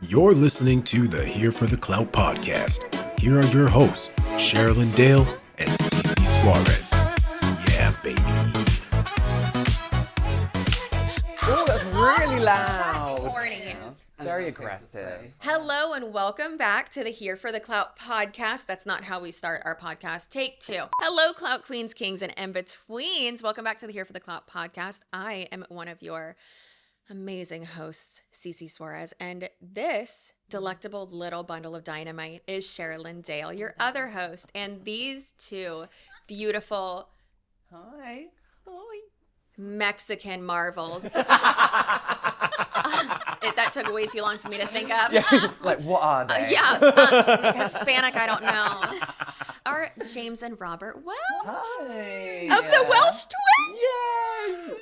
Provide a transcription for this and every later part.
You're listening to the Here for the Clout podcast. Here are your hosts, Sherilyn Dale and Cece Suarez. Yeah, baby. Oh, that's really loud. Mornings. Very aggressive. Hello and welcome back to the Here for the Clout podcast. That's not how we start our podcast. Take two. Hello, Clout Queens, Kings, and in-betweens. Welcome back to the Here for the Clout podcast. I am one of your amazing hosts, Cece Suarez, and this delectable little bundle of dynamite is Sherilyn Dale, your other host, and these two beautiful Hi. Mexican marvels. That took way too long for me to think of. Yeah, like, what are they? Hispanic, I don't know. Are James and Robert Hi. of the Welsh Twins? Yay.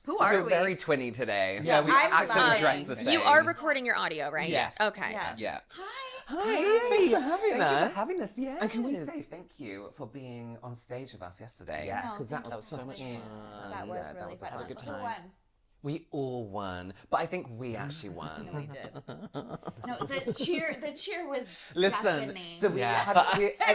Who I are feel we? very twinny today. Yeah, we I'm actually fine. dressed the same. You are recording your audio, right? Yes. Okay. Yeah. Hi, thanks for having Thank us. you for having us, yeah. And can we say thank you for being on stage with us yesterday? Yes. Because that was so much fun. That was Yeah, really was a fun. good Who time. won? We all won, but I think we actually won. No, we did. No, the cheer was Listen, deafening. so we Yeah. had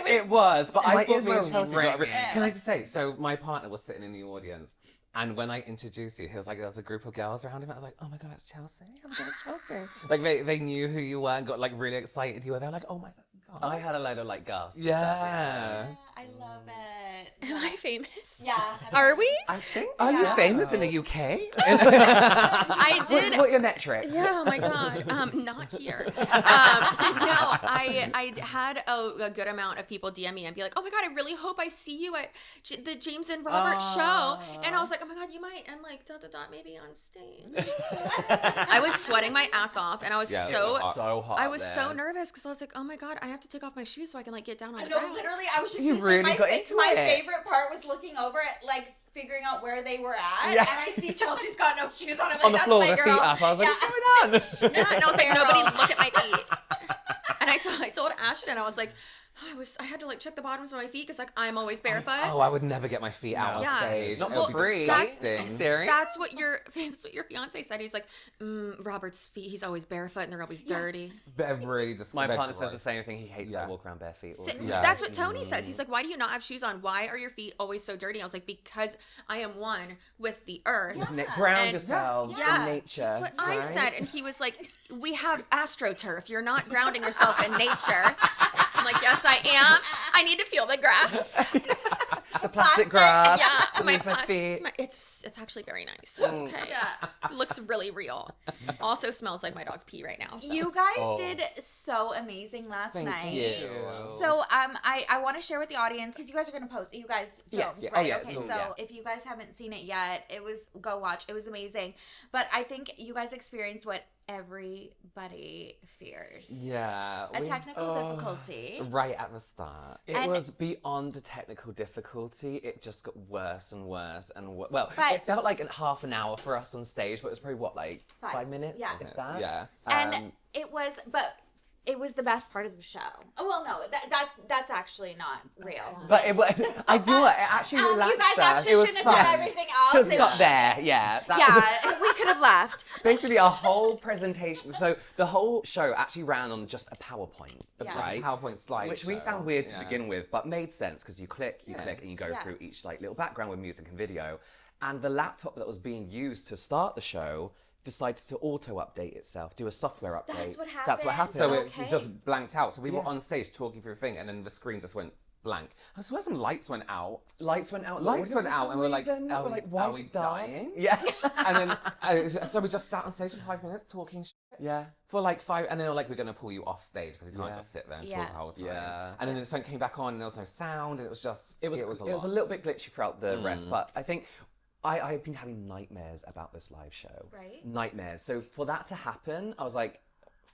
it was, but My I thought ears we were were Chelsea. got ringing. Can I just say? So my partner was sitting in the audience, and when I introduced you, he was like, "There was a group of girls around him." I was like, "Oh my god, it's Chelsea! Oh my god, it's Chelsea!" Like they knew who you were and got like really excited. You were there, like, "Oh my god!" I had a load of like gasps. Yeah. I love it. Am I famous? Yeah. Are we? I think. Are you Yeah. famous in the UK? I did. What are your metrics? Yeah, oh my God. Not here. No, I had a good amount of people DM me and be like, oh my God, I really hope I see you at the James and Robert show. And I was like, oh my God, you might. And like, maybe on stage. I was sweating my ass off and I was So hot. I was so nervous because I was like, oh my God, I have to take off my shoes so I can like get down on the No, ground. literally, I was just You gonna really say got into my it. favorite part was looking over at like figuring out where they were at, Yeah. and I see Chelsea's got no shoes on. I'm like, On the that's floor, my the girl. feet up. I was like, Yeah. what's going on? Yeah, and I was like, nobody look at my feet. And I told Ashton, I was like, I had to like check the bottoms of my feet because like I'm always barefoot. Oh, I would never get my feet out on Yeah. stage. Not It for would be free. disgusting. Staring. That's what your fiance said. He's like, Robert's feet. He's always barefoot and they're always dirty. They're really disgusting. My They're partner says the gross. same thing. He hates Yeah. I walk around bare feet. all So- the time. Yeah. That's what Tony says. He's like, why do you not have shoes on? Why are your feet always so dirty? I was like, because I am one with the earth. Ground And- yourselves Yeah, in nature. That's what I right? said. And he was like, we have AstroTurf. You're not grounding yourself in nature. I'm like, yes, I am. I need to feel the grass. The plastic grass. Yeah, Beneath my feet. it's actually very nice. Okay. Yeah. It looks really real. Also smells like my dog's pee right now. So. You guys did so amazing last Thank night. you. So I want to share with the audience because you guys are gonna post. You guys filmed, Yes. Yeah. right? Oh, yeah. Okay, So, so yeah. if you guys haven't seen it yet, go watch. It was amazing. But I think you guys experienced what everybody fears. Yeah. A technical difficulty. Right at the start. It And- was beyond a technical difficulty. It just got worse and worse and worse. Well, But- it felt like half an hour for us on stage, but it was probably what, like 5 minutes? Yeah. If that? Yeah. And it was the best part of the show. Oh well, no, that's actually not real. But it was, I do it actually relaxed you guys us. actually It was shouldn't have fun. done everything else. Should have It was- stopped there, yeah. That was Yeah, we could have left. basically a whole presentation. So the whole show actually ran on just a PowerPoint, Yeah. right? PowerPoint slide. Which we show. found weird to Yeah. begin with, but made sense because you click, and you go Yeah. through each like little background with music and video. And the laptop that was being used to start the show decided to auto-update itself, do a software update. That's what happened. That's what happened. So Okay. it just blanked out. So we were on stage talking through a thing, and then the screen just went blank. I swear some lights went out. Lights went out. Lights went out, and we're like, we're like, why are is we it dark? dying? Yeah. And then, so we just sat on stage for 5 minutes talking shit. Yeah. For like 5, and then they were like, we're going to pull you off stage because you can't Yeah. just sit there and Yeah. talk the whole time. Yeah. And then the sun came back on, and there was no sound, and it was just, It was a a lot. little bit glitchy throughout the rest, but I think I've been having nightmares about this live show. Right. Nightmares. So for that to happen, I was like,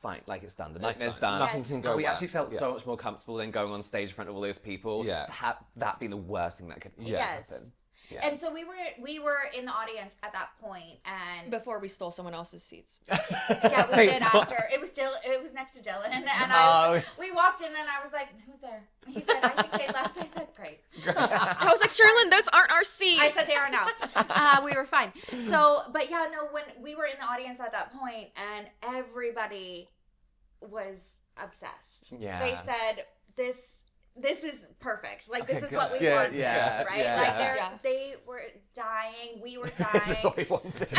fine, like it's done. The It's nightmare's done. done. Nothing Yes. can go We worse. actually felt Yeah. so much more comfortable than going on stage in front of all those people. Yeah. That being the worst thing that could Yes. happen. Yeah. And so we were in the audience at that point, and Before we stole someone else's seats. yeah, we did after. It was next to Dylan, and we walked in, and I was like, "Who's there?" He said, "I think they left." I said, "Great." I was like, Sherilyn, those aren't our seats. I said they are now. We were fine. So, but yeah, no, when we were in the audience at that point, and everybody was obsessed. Yeah. They said this is perfect. Like, this is good. what we Yeah, wanted, yeah, right? yeah. Like, they were dying. We were dying. That's what we wanted.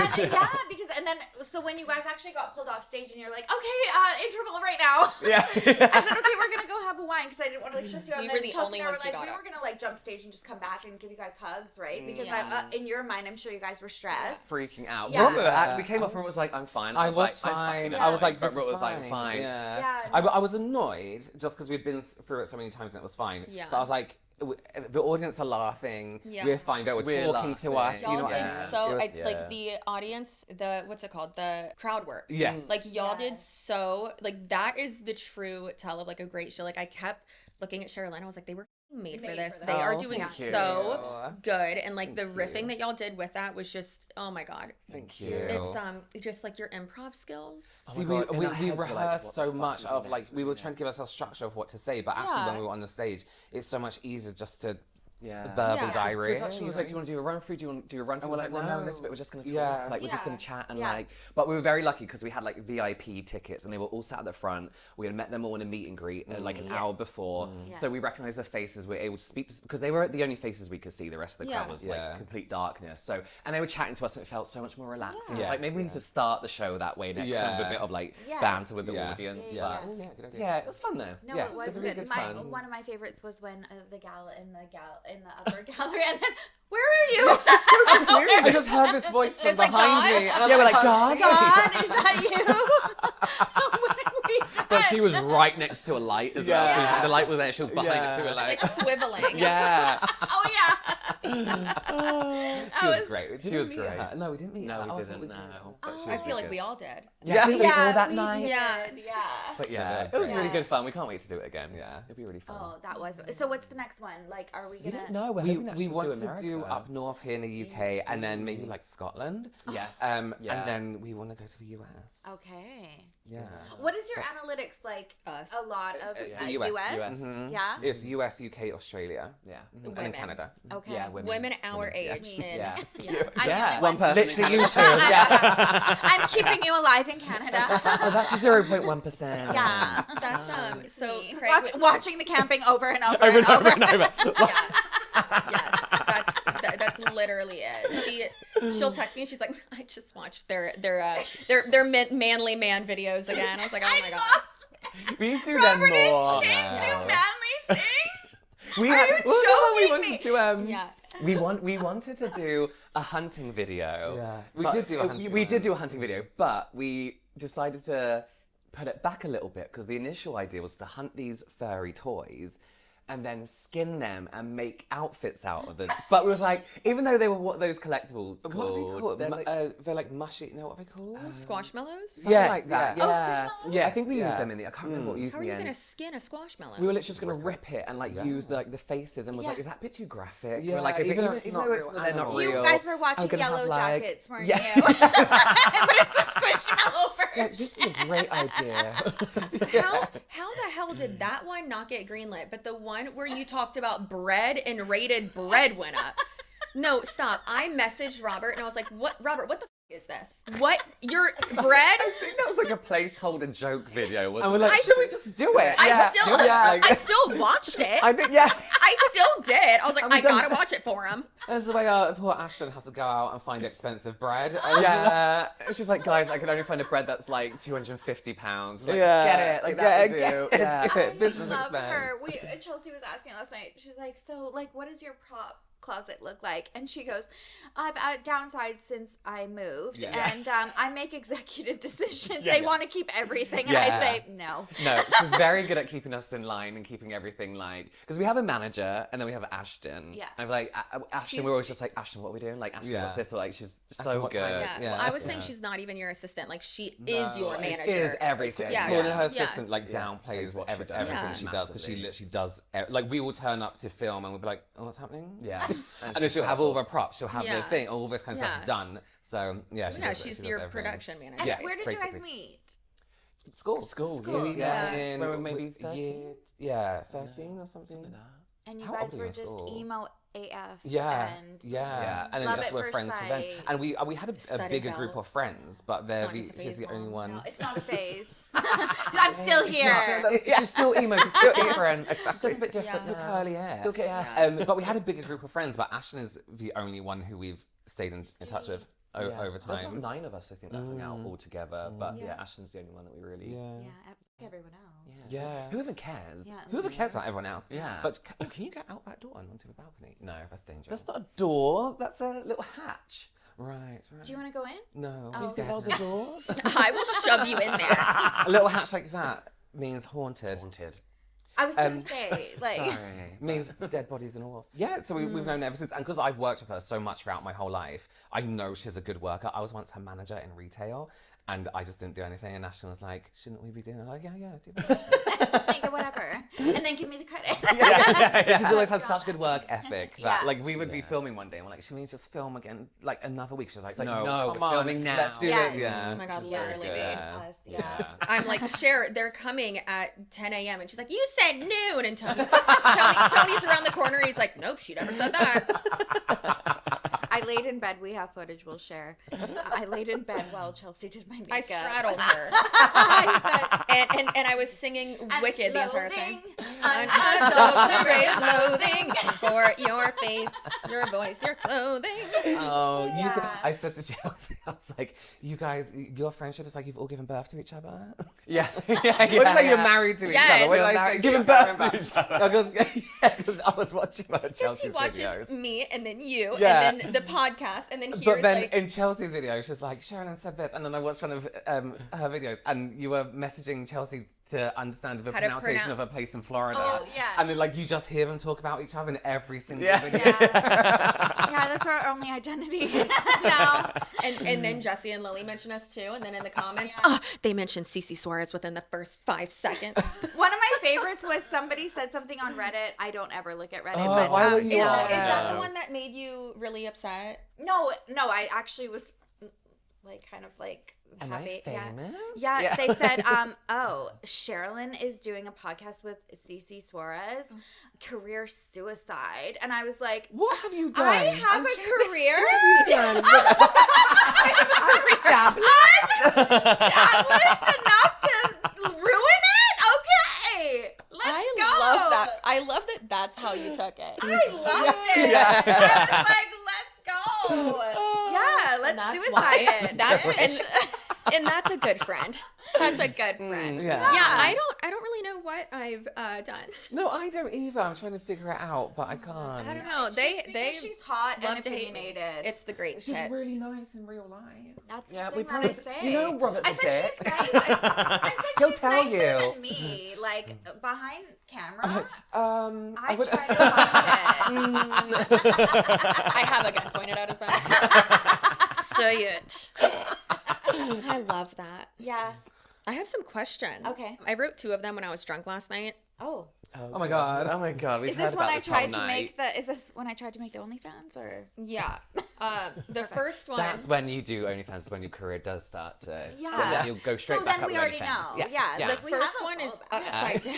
And then, so when you guys actually got pulled off stage and you're like, okay, interval right now. Yeah. I said, okay, we're going to go have a wine because I didn't want to, like, stress you out. We And were then the Chelsea only and I ones were who like, got we up. were going to, like, jump stage and just come back and give you guys hugs, right? Because Yeah. in your mind, I'm sure you guys were stressed. Freaking out. Yeah. Robert, we came up and was like, I'm fine. I was like, fine. I'm I was like, Robert this is was like, fine. Yeah. Yeah, I was annoyed just because we'd been through it so many times and it was fine. Yeah. But I was like, the audience are laughing. Yeah. We're fine. We're We're talking to laughing. us. Y'all You know, did and so, it was- like, the audience, what's it called? The crowd work. Yes. Like, y'all did Yes. so, like, that is the true tell of, like, a great show. Like, I kept looking at Cheryl and I was like, they were made for this. They are doing thank you. so good. And, like, Thank the riffing you. that y'all did with that was just, oh my God. Thank you. It's, just, like, your improv skills. See, God, in we our heads we're like, rehearsed what so the fuck much do we do of like next? we were trying to give ourselves structure of what to say, but actually Yeah. when we were on the stage, it's so much easier just to Yeah. verbal Yeah. diarrhea. Production was like, do you want to do a run through? Do you want to do a run through? And We're we're like, like, well, no, no. this bit we're just going to talk. Yeah. Like, we're just Yeah. going to chat and Yeah. like, but we were very lucky because we had like VIP tickets and they were all sat at the front. We had met them all in a meet and greet like an hour before. Yes. So we recognized their faces. We were able to speak to, because they were the only faces we could see. The rest of the crowd Yeah. was like Yeah. complete darkness. So, and they were chatting to us and it felt so much more relaxing. It was Yeah. like, maybe we need to start the show that way next time with a bit of like Yes. banter with the Yeah. audience. Yeah. But Oh, yeah, good idea. yeah, it was fun though. No, Yeah, it was it's really good. good fun. One of my favorites was when the gal in the upper gallery, and then, where are you? I just heard this voice from It's like, behind God? me. And I was Yeah, we're like, I God? can't see. God, is that you? What have we done? But she was right next to a light as well. Yeah. So the light was there. She was behind it too. Like, Like, swiveling. yeah. Oh yeah. She was was- great. She Did was we meet great. her? No, we didn't meet No, her. we Oh, I thought didn't, we no. did. But she I was feel like good. we all did. Yeah, didn't we all that we night? Yeah. did, yeah. But yeah, Yeah, it was great. really good fun. We can't wait to do it again. Yeah. It'll be really fun. Oh, that was. So what's the next one? Like, are we We gonna? don't know. We're We hoping actually want do to America. do up north here in the UK and then maybe like Scotland. Yes. And Yeah. then we want to go to the US. Okay. Yeah. What is your analytics like? Us. A lot of US. US. Mhm. Yeah. It's US, UK, Australia, Yeah. and Women. Canada. Okay. Yeah, Women our age. Yeah. I'm Yeah. One person. Literally you two. Yeah. I'm keeping you alive in Canada. Oh, that's a 0.1%. Yeah. That's so Me. Craig. Watching the camping over and over and over. Yes, that's literally it. She'll text me and she's like, I just watched their manly man videos again. I was like, oh my god. We do them Robert and more. James do manly things. We Are you well, no, we joking wanted me? to Yeah. we wanted to do a hunting video. Yeah. But We did do a hunting We video. did do a hunting video, but we decided to put it back a little bit because the initial idea was to hunt these furry toys and then skin them and make outfits out of them. But we was like, even though they were what those collectibles What are they called? they're They're like mushy. No, what are they called? Squashmallows? Something yes, like that. Yeah. Oh, yeah. squishmallows? I think we used Yeah. them in the. I can't remember what we used How are in you the gonna end. skin a squashmallow? We were literally just gonna rip it and like use the faces and was like, is that a bit too graphic? Yeah, We're like, even though if it's even not though real they're not animals. You real. guys were I'm watching gonna have, Yellow like- Jackets, weren't Yeah. you? But it's the squishmallow version. Like, this is a great idea. How the hell did that one not get greenlit, but the one where you talked about bread and rated bread went up? No, stop. I messaged Robert and I was like, "What, Robert? What the is this? What your bread?" I think that was like a placeholder joke video. Wasn't And we're like, I should we just do it? I still watched it. I think yeah. I still did. I was like, And we I done- gotta watch it for him. That's the way poor Ashton has to go out and find expensive bread. Yeah, she's like, guys, I can only find a bread that's like £250. Like, Yeah, get it, like that will do. Yeah. get it. Business I love expense. her. Chelsea was asking last night. She's like, so, like, what does your prop closet look like? And she goes, I've downsized since I moved, Yeah. and I make executive decisions. Yeah, They yeah. want to keep everything, and Yeah. I say no. No, she's very good at keeping us in line and keeping everything like, because we have a manager and then we have Ashton. Yeah. And like Ashton, we're always just like, Ashton, what are we doing? Like, Ashton, Yeah. what's this? Or, like, she's Ashton, so what good. time is Yeah. it? Well, I was saying Yeah. she's not even your assistant. Like she is your manager. It is everything. Yeah, Calling yeah. her Yeah. assistant like downplays What she does. everything Yeah. she does because she Massively. literally does. Like we will turn up to film and we'll be like, "Oh, what's happening?" Yeah. And then she'll have all of her props. She'll have Yeah. the thing, all this kind of Yeah. stuff done. So yeah, she Yeah, does, she's she your does everything. production manager. And Yes, where did you guys basically. meet? School. School, Yeah. yeah. In When we were maybe 13? year, 13 or something. Something like that. And you How guys old are you were in just school? emo AF. Yeah, And yeah, and then Love just at we're First friends with them, Sight. and we had a Studded bigger group of belts. friends, but not just a she's phase the only mom. one. No, it's not a phase. I'm still here. She's still emo, she's still different. It's just a bit different. Yeah. Still curly hair. Still get yeah. But we had a bigger group of friends, but Ashton is the only one who we've stayed in touch with over There's about time. 9 of us, I think, that hung out all together. But yeah, Ashton's the only one that we really. Yeah, everyone else. Yeah. Who even cares? Yeah. Whoever cares about everyone else? Yeah. But can you get out that door and onto the balcony? No, that's dangerous. That's not a door. That's a little hatch. Right. Do you want to go in? No. Oh, Please okay. get out the door. I will shove you in there. A little hatch like that means haunted. Haunted. I was gonna say, like, Sorry. Means dead bodies and all. Yeah, so we've known ever since. And because I've worked with her so much throughout my whole life, I know she's a good worker. I was once her manager in retail, and I just didn't do anything. And Ashton was like, shouldn't we be doing it? I'm like, yeah, do that. yeah, whatever, and then give me the credit. But she's always had such good work ethic that, Yeah. like, we would be filming one day and we're like, should we just film again, like, another week? She's like, like, no, no, come we're on, filming now. let's do Yes. it. Yeah. Oh my God, She's literally. very good. Us, yeah. I'm like, Cher, they're coming at 10 a.m. And she's like, you said noon. And Tony's around the corner. He's like, nope, she never said that. I laid in bed. We have footage we'll share. I laid in bed while Chelsea did my makeup. I straddled her. I said, and I was singing Wicked the entire time. Unadulterated Unadulterated loathing for your face, your voice, your clothing. Oh, Yeah. I said to Chelsea, I was like, you guys, your friendship is like you've all given birth to each other. Yeah. What did I say? You're married to each Yes. other. What did You're I say? married- giving birth to each other. Because I was watching one of Because Chelsea's he watches videos. me and then you Yeah. and then the podcast and then here's But then like in Chelsea's video, she's like, Sharon said this. And then I watched one of her videos, and you were messaging Chelsea to understand the How to pronunciation pronounce- of a place in Florida. Oh, yeah. And then, like, you just hear them talk about each other in every single Yeah. video. yeah, that's our only identity now. and then Jesse and Lily mention us too, and then in the comments, oh, they mentioned Cece Suarez within the first 5 seconds. One of my favorites was somebody said something on Reddit. I don't ever look at Reddit. Oh, but, why would Is you that, are? is that the one that made you really upset? No, I actually was like kind of like Am I happy. famous? Yeah, they said, oh, Sherilyn is doing a podcast with Cece Suarez, career suicide. And I was like, What have you done? I have a career. Established enough to ruin it? Okay. Let's go. I love that. I love that that's how you took it. I loved it. Yeah. I was like, let's go. Yeah, let's That's suicide why. it. That's and that's a good friend. That's a good friend. yeah. Yeah, I don't really know what I've done. No, I don't either. I'm trying to figure it out, but I can't. I don't know. It's They just because she's hot love and to hate me. opinionated. It's the great She's tits. really nice in real life. That's Yeah, the we thing that I probably- say. you know Robert's I a said dick. she's nice. I said He'll she's tell nicer you. than me. Like behind camera, I I would. try to watch it. I have a gun pointed at his back. Say it. I love that. Yeah. I have some questions. Okay. I wrote 2 of them when I was drunk last night. Oh. Oh my god. Oh my god. We've Is heard this when about I this tried whole to night. make the? Is this when I tried to make the OnlyFans or? Yeah. The first one. That's when you do OnlyFans, is when your career does start to. Yeah. Then you'll go straight So back then up we with already OnlyFans. know. Yeah. Yeah. the Like, we have first a one is fallback. upside down.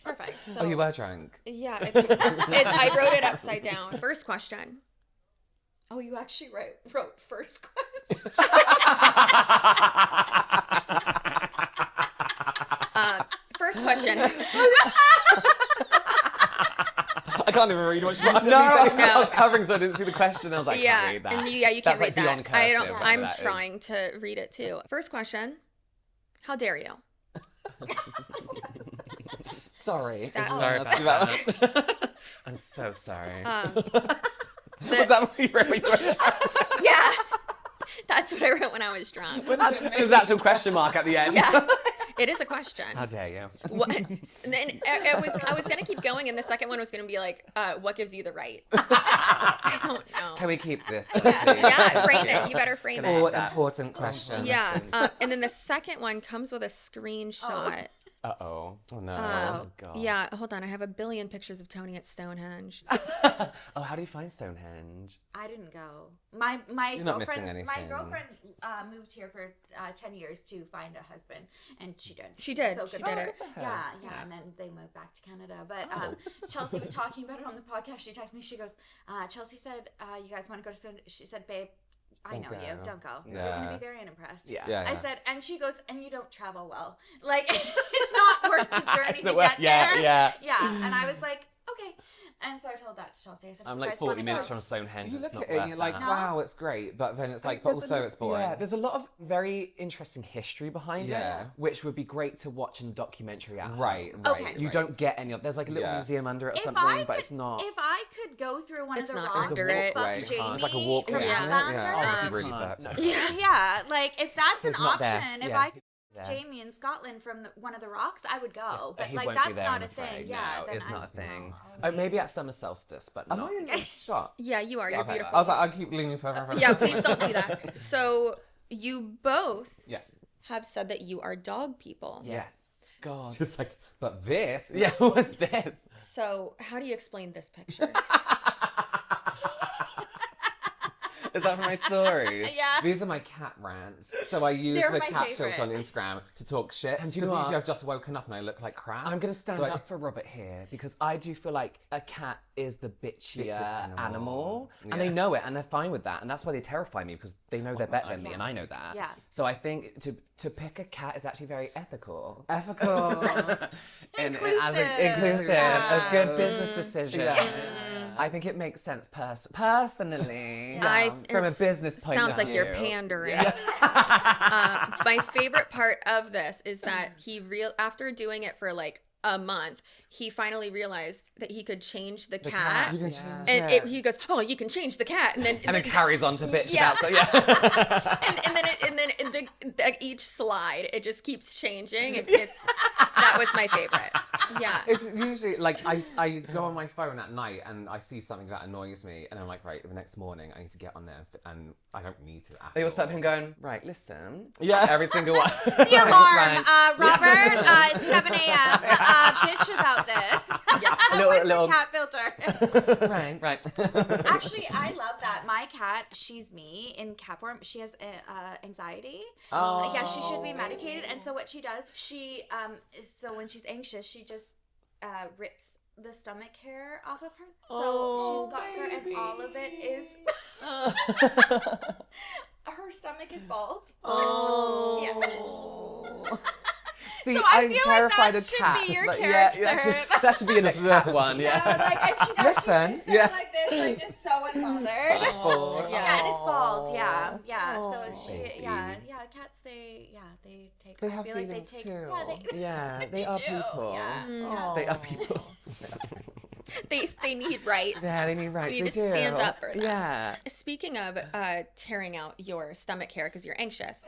Perfect. So, Oh, you were drunk. Yeah, I wrote it upside down. First question. Oh, you actually wrote first question. First question. I can't even read much more. No, I No. was covering, so I didn't see the question. I was like, I Yeah, can't read that. and you can't That's read like that. beyond cursive, whatever I'm that is. trying to read it too. First question. How dare you? Sorry. That- Sorry Let's about do that. that. I'm so sorry. Was that what you wrote when you were drunk? Yeah. That's what I wrote when I was drunk. There's an actual question mark at the end. Yeah. It is a question. How dare you? What, and then I was gonna keep going, and the second one was gonna be like, what gives you the right? I don't know. Can we keep this? Yeah, frame it. You better frame All it. important questions. Yeah, and then the second one comes with a screenshot. Uh-oh. Oh, no. Oh, God. yeah. Hold on. I have a billion pictures of Tony at Stonehenge. Oh, how do you find Stonehenge? I didn't go. My You're not missing girlfriend. My anything. girlfriend moved here for 10 years to find a husband, and she did. She did. So She good did for it. her. Yeah, and then they moved back to Canada. But Chelsea was talking about it on the podcast. She texted me. She goes, Chelsea said, "You guys want to go to Stonehenge?" She said, "Babe, I know you. Don't go. You're gonna be very unimpressed." Yeah. I said, and she goes, "And you don't travel well. Like it's not worth the journey to get there." Yeah. And I was like, okay. And so I told that to Chelsea. I said, I'm "You like guys 40 wanna minutes go?" from Stonehenge. You It's look not at it worth and you're like, that. wow, it's great, but then it's like, but also it's boring. Yeah, there's a lot of very interesting history behind Yeah. it, which would be great to watch in a documentary at home. Right. Okay. You don't get any of. There's like a little Yeah. museum under it or If something, I but could- it's not. If I could go through one It's of the not rocks under and it. fuck Right. Jamie It's like a walkway, from isn't that it? background, Oh, this is really bad. yeah, like if that's He's an not there. option, if Yeah. I could Yeah. Jamie in Scotland from one of the rocks, I would go. But He like won't that's be there, not I'm a afraid. thing. Yeah, No, then it's not a thing. no. Oh, maybe at summer solstice, but Am not. I in this shot? Yeah, you are. You're Okay. beautiful. I was like, I'll keep leaning further. Yeah, please don't do that. So you both Yes. have said that you are dog people. Yes. God. Just like, but this. Yeah, what's this? So how do you explain this picture? Is that for my stories? Yeah. These are my cat rants. So I use They're the my cat favorite. filter on Instagram to talk shit. And do you know Because usually what? I've just woken up and I look like crap. I'm going to stand So I- up for Robert here because I do feel like a cat is the bitchier Bitchiest animal. animal. And they Yeah. know it and they're fine with that. And that's why they terrify me because they know they're better than me and I know that. Yeah. So I think to pick a cat is actually very ethical. Ethical. Inclusive. A good Yeah. business decision. Yeah. I think it makes sense personally. From a It's- business point sounds of like view. you're pandering. My favorite part of this is that after doing it for like a month, he finally realized that he could change the cat. You can change And it. he goes, "Oh, you can change the cat," and then And it carries on to bitch Yeah. about so yeah. and then each slide it just keeps changing. That was my favorite. Yeah. It's usually like I go on my phone at night and I see something that annoys me and I'm like, right, the next morning I need to get on there and I don't need to. They will start him going, right, listen. Yeah. Every single one. The alarm, Right. Robert. It's 7 a.m. Bitch about this. Where's Little- the cat filter? right. Actually, I love that. My cat, she's me in cat form. She has anxiety. Oh, Yeah, she should be medicated. And so what she does, so when she's anxious, she just rips the stomach hair off of her. So she's got fur, and all of it is. Her stomach is bald. Yeah. See, So I I'm feel like terrified that of should cats. be your Like, character. that should be a next cat one. Yeah, Yeah. like, and she does. Listen, She sits yeah. like this, like just so unbothered. Bald. Yeah, and it's bald. Yeah. So baby. she, cats. They take. They I have feel like they feelings take. too. Yeah, they. Yeah, they They are do, people. yeah. They are people. They need rights. Yeah, they need rights. You need they to do. stand up for them. Yeah. Speaking of tearing out your stomach hair because you're anxious,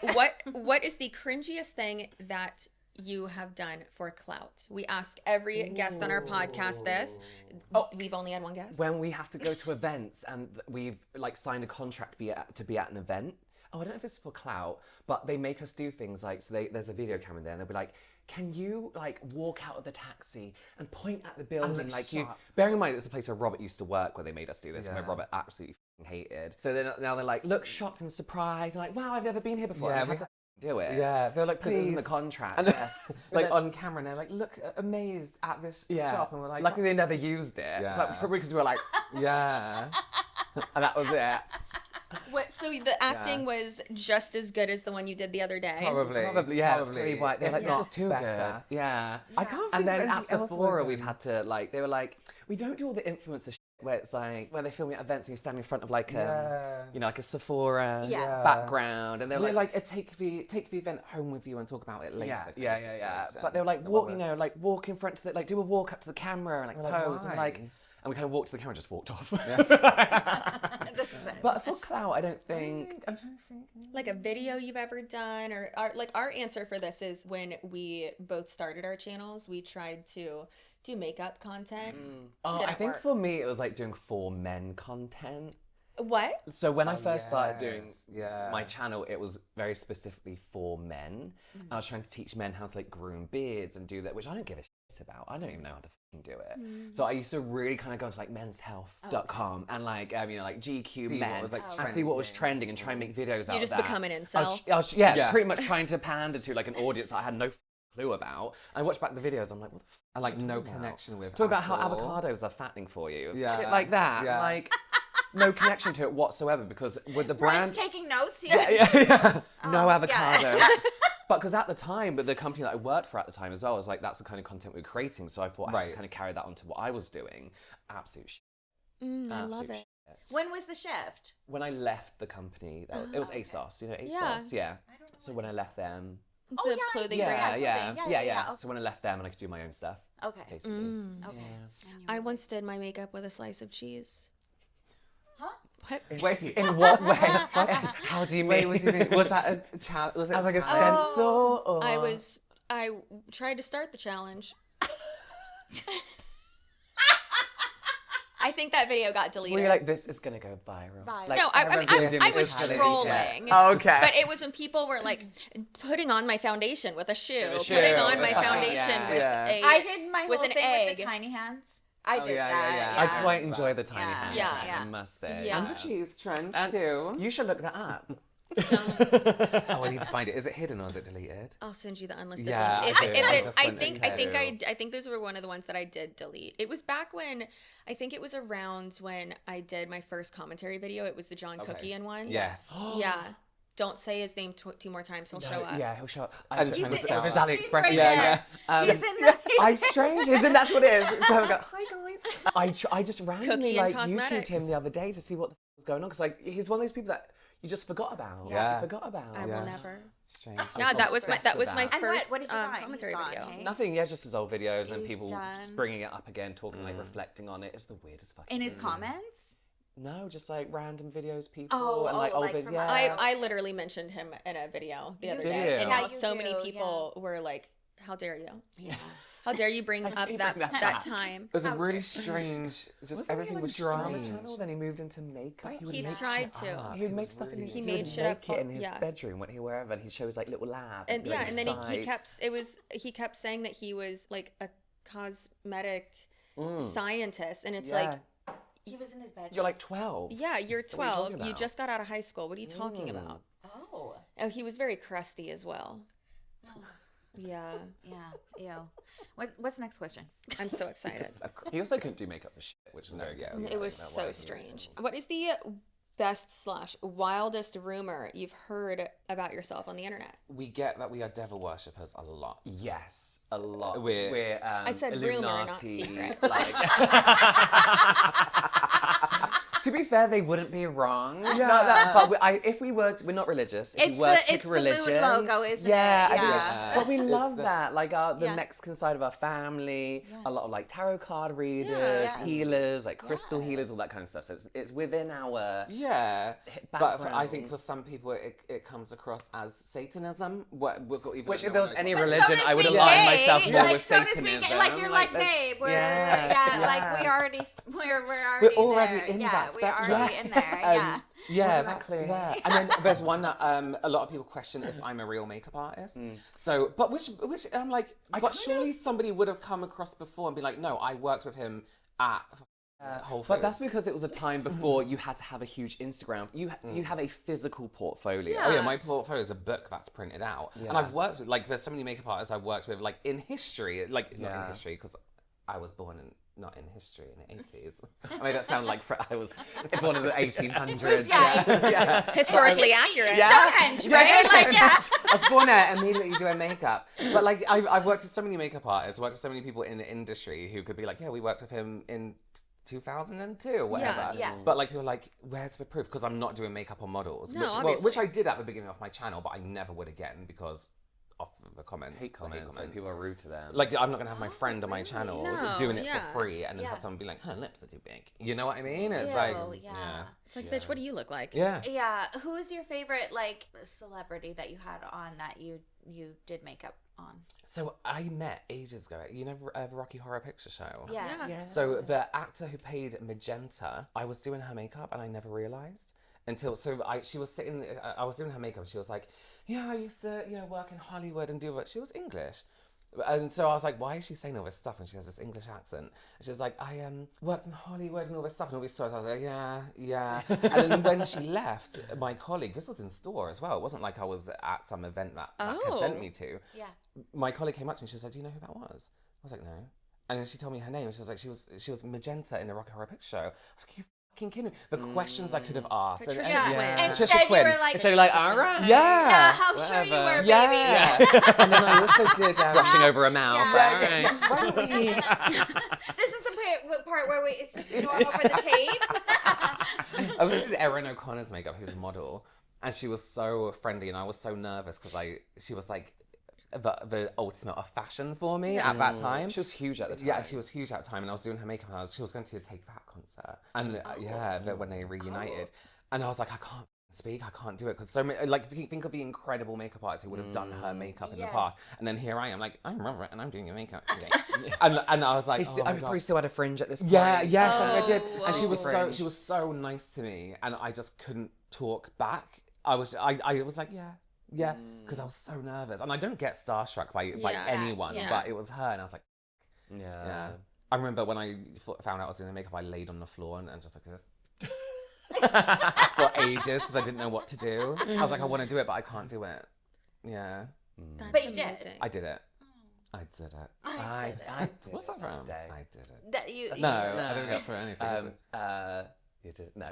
what is the cringiest thing that you have done for clout? We ask every guest on our podcast this. Oh, we've only had one guest. When we have to go to events and we've like signed a contract to be at an event. Oh, I don't know if it's for clout, but they make us do things like, so there's a video camera there and they'll be like, can you like walk out of the taxi and point at the building look like you, sharp. bearing in mind it's a place where Robert used to work where they made us do this and where Yeah. Robert absolutely hated. So then now they're like, look shocked and surprised and like, wow, I've never been here before. Yeah, and we we had to do it. Yeah, they're like, Because it was in the please. contract. And yeah. like then- on camera, and they're like, look, amazed at this Yeah. shop, and we're like, luckily they never used it. Yeah. But probably because we were like, yeah. and that was it. So the acting was just as good as the one you did the other day. Probably, yeah. It's Probably. pretty white. They're If like, not this is too better. good. Yeah. I can't And think then of at anything else Sephora, I've we've done. had to like, they were like, we don't do all the influencer shit where it's like, where they film you at events and you stand in front of like a, Yeah. like a Sephora Yeah. background, and they're We're like, like, take the event home with you and talk about it later. yeah. kind of situation. But they were like, Not walk, bother. you know, like walk in front to the, like do a walk up to the camera and like We're like, pose and like, why? and we kind of walked to the camera and just walked off. This is it. But for clout, I don't think. I'm trying to think. Like a video you've ever done, or our answer for this is when we both started our channels, we tried to do makeup content. Oh, Didn't I think work. for me it was like doing for men content. What? So when I first started doing yeah. my channel, it was very specifically for men. And I was trying to teach men how to like groom beards and do that, which I don't give a shit about. I don't even know how to fucking do it. So I used to really kind of go into like menshealth.com and like, like GQ See men what was, like, and see what was trending. trending and try and make videos out You of just that. become an I incel. was pretty much trying to pander to like an audience I had no clue about. I watched back the videos, I'm like, what the f*** And like are you no talking about? connection with. Talk about at how all. avocados are fattening for you. Yeah. Shit like that. Yeah. Like, no connection to it whatsoever because with the Brian's brand. taking notes. No avocado. Yeah. But because at the time, but the company that I worked for at the time as well was like, that's the kind of content we were creating. So I thought I had to Right. kind of carry that onto what I was doing. Absolute shit. I love Absolute it. shit. When was the shift? When I left the company, it was ASOS. You know ASOS? Yeah. So when I left them. It's a clothing Yeah, brand. yeah. Okay. So when I left them and I could do my own stuff, Okay. basically. Okay. I once did my makeup with a slice of cheese. What? Wait, In what way? how do you mean? What do you mean? Was that a challenge? Was it As like a challenge? stencil? Or... I tried to start the challenge. I think that video got deleted. Were you like, this is going to go viral? Like, No, I was gonna be- trolling. Oh, okay. But it was when people were like putting on my foundation with a shoe, shoe, putting on my okay, foundation with a I did my with whole an thing egg. with the tiny hands. I did yeah, that. yeah. I Yeah. quite enjoy the tiny Yeah. hand Yeah. trend, Yeah. I must say. Yeah. And the cheese trend And too. you should look that up. Oh, I need to find it. Is it hidden or is it deleted? I'll send you the unlisted Yeah, link. If I it's, I definitely think those were one of the ones that I did delete. It was back when, I think it was around when I did my first commentary video. It was the John Cookian one. Yes. Yeah. Don't say his name two more times. He'll show up. Yeah, he'll show up. I'm He's trying to with sell his us. AliExpress. Right Yeah, there. yeah. He's in the. I strange, isn't that what it is? So I go, hi guys. I just randomly Cookie and like YouTubed cosmetics. him the other day to see what the was going on because like he's one of those people that you just forgot about. Yeah. You forgot about. I will never. Strange. Yeah, that was my obsessed with my that. And first what did you find? commentary He's gone, video. hey? Nothing, yeah, just his old videos and then He's people done. just bringing it up again, talking like reflecting on it. It's the weirdest fucking In his thing. comments? No, just like random videos, people Oh, and like oh, old like videos. from- Yeah. I literally mentioned him in a video the other did day, you? and Yeah, now you so many do, people were like, "How dare you? Yeah. How dare you bring How up dare you that bring that that up?" time?" It was a really strange. Just Wasn't everything he like was a drama strange. channel? Then he moved into makeup. He would He make tried shit to. up. He would make stuff and He he made would shit make up, it in his yeah. bedroom when he wherever and he'd show his like little lab. And like, yeah, and then his he kept saying that he was like a cosmetic Mm. scientist, and it's Yeah. like, He was in his bedroom. You're like 12. yeah, you're What are you 12, talking you about? just got out of high school. What are you talking about? Oh. Oh, he was very crusty as well. Yeah, Yeah. Ew. What's the next question? I'm so excited. He also couldn't do makeup for shit, which is very yeah. good. It was so strange. What is the best/wildest rumor you've heard about yourself on the internet? We get that we are devil worshippers a lot. Yes, a lot. We're I said rumor, not Illuminati, secret. Like... To be fair, they wouldn't be wrong. Yeah. If we were, we're not religious. If It's we were to the- pick it's a the moon religion, logo, isn't it? yeah, I think Yeah. but we love It's that. Like the Yeah. Mexican side of our family, a lot of like tarot card readers, Yeah. healers, like crystal healers, all that kind of stuff. So it's within our Yeah, but I background. think for some people it comes across as Satanism. Which if there was any But so religion, does I would being align gay. myself more Like, with so does Satanism. being gay. Like you're like, that's- babe, we're yeah, like we're already We're already there. in yeah, that we're spectrum. already in there. Yeah. Yeah, Exactly. Yeah. And then there's one that a lot of people question if I'm a real makeup artist. So, but which I'm like, but surely somebody would have come across before and be like, no, I worked with him at Whole Foods. But that's because it was a time before you had to have a huge Instagram. You have a physical portfolio. Oh yeah, my portfolio is a book that's printed out, and I've worked with like there's so many makeup artists I've worked with like in history, like not in history because I was born in not in history in the 80s. I made that sound like I was born in the 1800s. Yeah. Historically accurate. Stonehenge, right? Like, yeah. I was born there immediately doing makeup. But like I've worked with so many makeup artists, worked with so many people in the industry who could be like, yeah, we worked with him in 2002 or whatever. Yeah. But like people are like, where's the proof? Because I'm not doing makeup on models. No, which, obviously. which I did at the beginning of my channel, but I never would again because of the comments. Hate comments. Like people are rude to them. Like I'm not gonna have my friend on my channel No, doing it yeah. for free and then have someone be like, her lips are too big. You know what I mean? It's Ew, like, yeah. It's like, bitch, what do you look like? yeah. Yeah. Who is your favorite like celebrity that you had on that you you did makeup on? So I met ages ago. You know, Rocky Horror Picture Show. Yeah. So the actor who played Magenta, I was doing her makeup and I never realized until she was sitting. I was doing her makeup. She was like, "Yeah, I used to, work in Hollywood and do what." She was English. And so I was like, why is she saying all this stuff? And she has this English accent. And she was like, I worked in Hollywood and all this stuff and all these stories. I was like, yeah. And then when she left, my colleague, this was in store as well. It wasn't like I was at some event that Macca sent me to. Yeah. My colleague came up to me. She was like, do you know who that was? I was like, no. And then she told me her name. She was like, she was Magenta in the Rocky Horror Picture Show. I was like, you fucking kidding me? The questions I could have asked. Patricia Yeah. Quinn. Instead you were like, Instead you're like, all right. Yeah. how sure you were, baby. Yeah. And then I also did Brushing over a mouth. Yeah. Right. why don't we This is the part where it's just normal for the tape. I was did Erin O'Connor's makeup, who's a model, and she was so friendly, and I was so nervous because she was like the ultimate of fashion for me at that time. She was huge at the time. Yeah, she was huge at the time, and I was doing her makeup, and she was going to the Take That concert, and when they reunited, and I was like, I can't speak, I can't do it, because so many, like, think of the incredible makeup artist who would have done her makeup in the past, and then here I am, like, I'm Robert, and I'm doing your makeup today, and I was like, I probably still had a fringe at this point. yeah, yes, I did, and she whoa. was so nice to me, and I just couldn't talk back. I was like, yeah, because I was so nervous, and I don't get starstruck by anyone, but it was her, and I was like, yeah. I remember when I found out I was doing makeup, I laid on the floor and just like for ages because I didn't know what to do. I was like, I want to do it, but I can't do it. Yeah. That's But you did. amazing. I did it. I did it. I did. What's that from? Day. I did it. That you. No, I don't think that's for anything. Is it? You did no.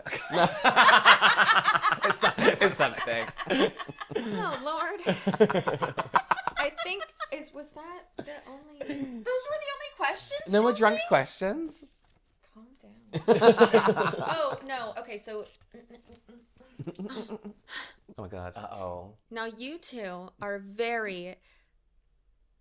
It's something. Oh Lord. I think was that the only. Those were the only questions. No more Chelsea? drunk questions. Calm down. Oh no. Okay, so Oh my god. Uh-oh. now you two are very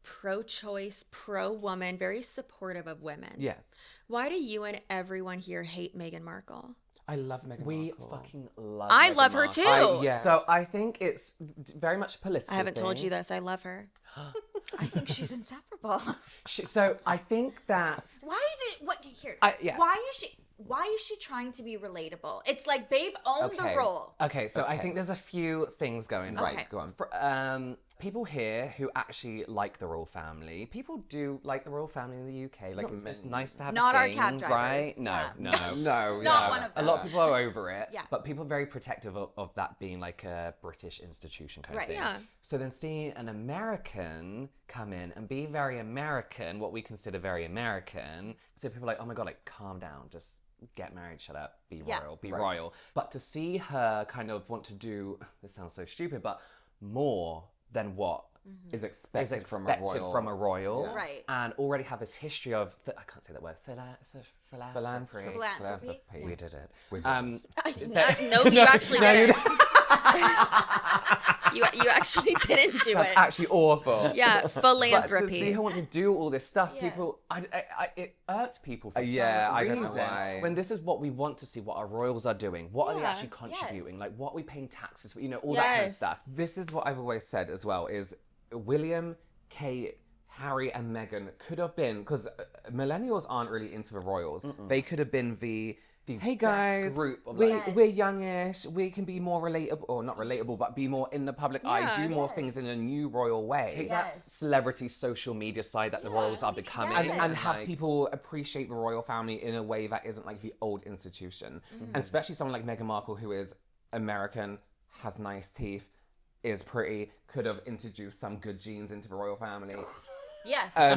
pro-choice, pro-woman, very supportive of women. Yes. Why do you and everyone here hate Meghan Markle? I love Meghan We Markle. fucking love I Meghan love her Markle. too. Yeah. So I think it's very much a political I haven't told thing. you this. I love her. I think she's insufferable. So I think that Why is she trying to be relatable? It's like, babe, own the role. Okay, so I think there's a few things going on. Okay. Go on. People here who actually like the royal family. People do like the royal family in the UK. Like it's nice to have Not a our thing, cab drivers. right? No, Yeah. no. No. Not one of A them. lot of people are over it, Yeah. but people are very protective of that being like a British institution kind Right. of thing. Yeah. So then seeing an American come in and be very American, what we consider very American, so people are like, oh my God, like calm down, just get married, shut up, be Yeah. royal, be royal. But to see her kind of want to do, this sounds so stupid, but more than what Is is expected from a expected royal. from a royal, Yeah. Right. and already have this history of I can't say that word philanthropy. Philanthropy. We did it. No, you actually didn't. you actually didn't do That's it. actually awful. Yeah, But to see philanthropy. her want to do all this stuff, Yeah. people, it irks people for Yeah, some I reason. don't know why. When this is what we want to see, what our royals are doing, what are they Yeah, actually contributing, yes. like what are we paying taxes for, all that kind of Yes. stuff. This is what I've always said as well, is William, Kate, Harry and Meghan could have been, because millennials aren't really into the royals. They could have been the hey guys, group of, we're, like- we're youngish, we can be more relatable, or not relatable, but be more in the public eye, Yeah. do more things in a new royal way. Take that Yes. celebrity social media side that the royals are becoming. Yes. And have like- people appreciate the royal family in a way that isn't like the old institution. And especially someone like Meghan Markle, who is American, has nice teeth, is pretty, could have introduced some good genes into the royal family. Yes. Yeah.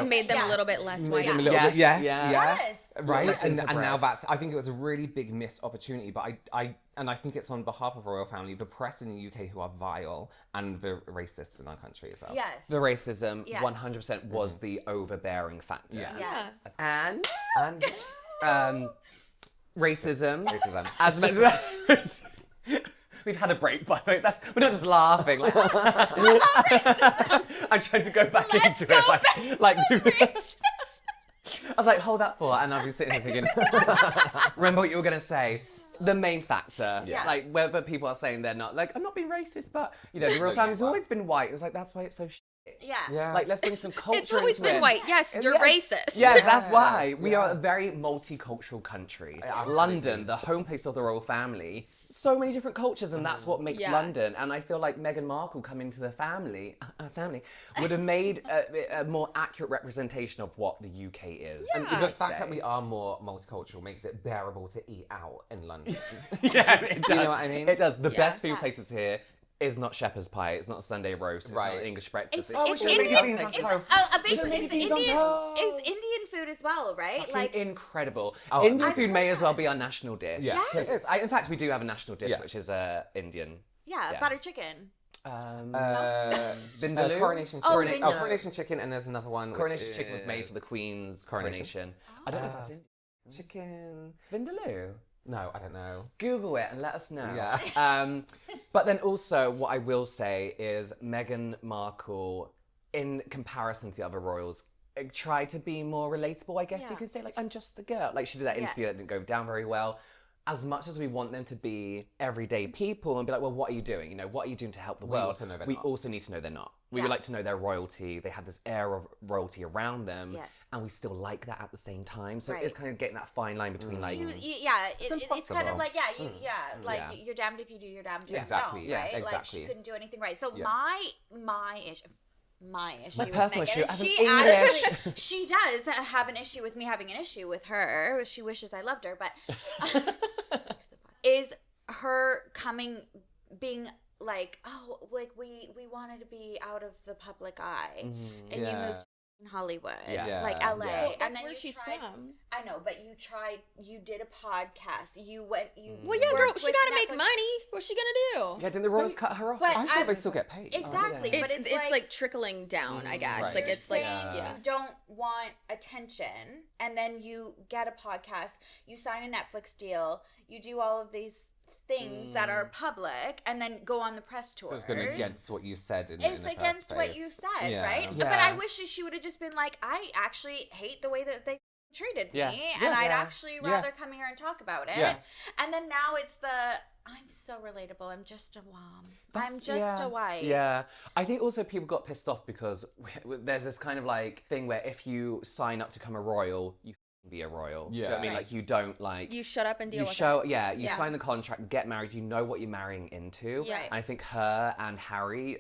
Made them Yeah. a little bit less Made white. them a little Yes, bit, yes, yeah. yeah. Yes. Right, Less and interbred. now I think it was a really big missed opportunity, but I think it's on behalf of the royal family, the press in the UK who are vile, and the racists in our country as well. Yes. The racism, Yes. 100% was the overbearing factor. Yeah. Yes. And racism. Racism. As much as we've had a break, by the way. We're not just laughing. Like, I'm trying to go back Let's into go it. Like I was like, hold that thought, and I'll be sitting here thinking, remember what you were gonna say. the main factor. Yeah. Like, whether people are saying they're not, like, I'm not being racist, but, you know, the royal family's always been white. It's like, that's why it's so shit. Yeah. Like, let's bring some culture It's always into been it. white. Yes, you're racist. Yeah, that's why. We are a very multicultural country. London, the home place of the royal family, so many different cultures, and that's what makes London. And I feel like Meghan Markle coming to the family would have made a more accurate representation of what the UK is. And the fact that we are more multicultural makes it bearable to eat out in London. Yeah, it does. You know what I mean? It does. The best food places here is not shepherd's pie, it's not Sunday roast, it's not English breakfast. It's Indian. It's Indian food as well, right? Like incredible. Indian food may as well be our national dish. Yeah. Yes. In fact, we do have a national dish, which is Indian. Yeah, butter chicken. Vindaloo? Coronation Oh, chicken. Vindaloo. Coronation chicken, and there's another one. Coronation chicken was made for the Queen's coronation. I don't know if that's Indian. Chicken. Vindaloo? No, I don't know. Google it and let us know. Yeah. But then also, what I will say is Meghan Markle, in comparison to the other royals, tried to be more relatable, I guess you could say. Like, I'm just a girl. Like, she did that interview that didn't go down very well. As much as we want them to be everyday people and be like, well, what are you doing? You know, what are you doing to help the world? also know they're we not. also need to know they're not. We would like to know their royalty. They had this air of royalty around them. Yes. And we still like that at the same time. So Right. it's kind of getting that fine line between like... It's kind of impossible. like, you're damned if you do, you're damned if you Exactly, don't, yeah, right? Like, exactly. she couldn't do anything right. So my issue My with personal Meghan, issue as an she English- actually, she does have an issue with me having an issue with her. She wishes I loved her, but is her being like, oh, like we wanted to be out of the public eye, and you moved to Hollywood, like LA, That's and then where you she's tried, from. I know, but you did a podcast, you Well, yeah, worked girl, she with got to make Netflix. money. What's she gonna do? Yeah, didn't the royals cut her off? But I thought they still get paid. Exactly, but It's like trickling down, I guess. Right. Like you're it's like saying you don't want attention, and then you get a podcast, you sign a Netflix deal, you do all of these things that are public, and then go on the press tours. So it's going against what you said in It's the against first what place. you said, Yeah. right? Yeah. But I wish she would have just been like, I actually hate the way that they treated me, and I'd actually rather come here and talk about it. Yeah. And then now it's I'm so relatable. I'm just a mom. I'm just a wife. Yeah. I think also people got pissed off because there's this kind of like thing where if you sign up to become a royal, you be a royal. Do you know what I mean? Right. Like you don't like... you shut up and deal You with show, it. you sign the contract, get married, you know what you're marrying into. Yeah. And I think her and Harry,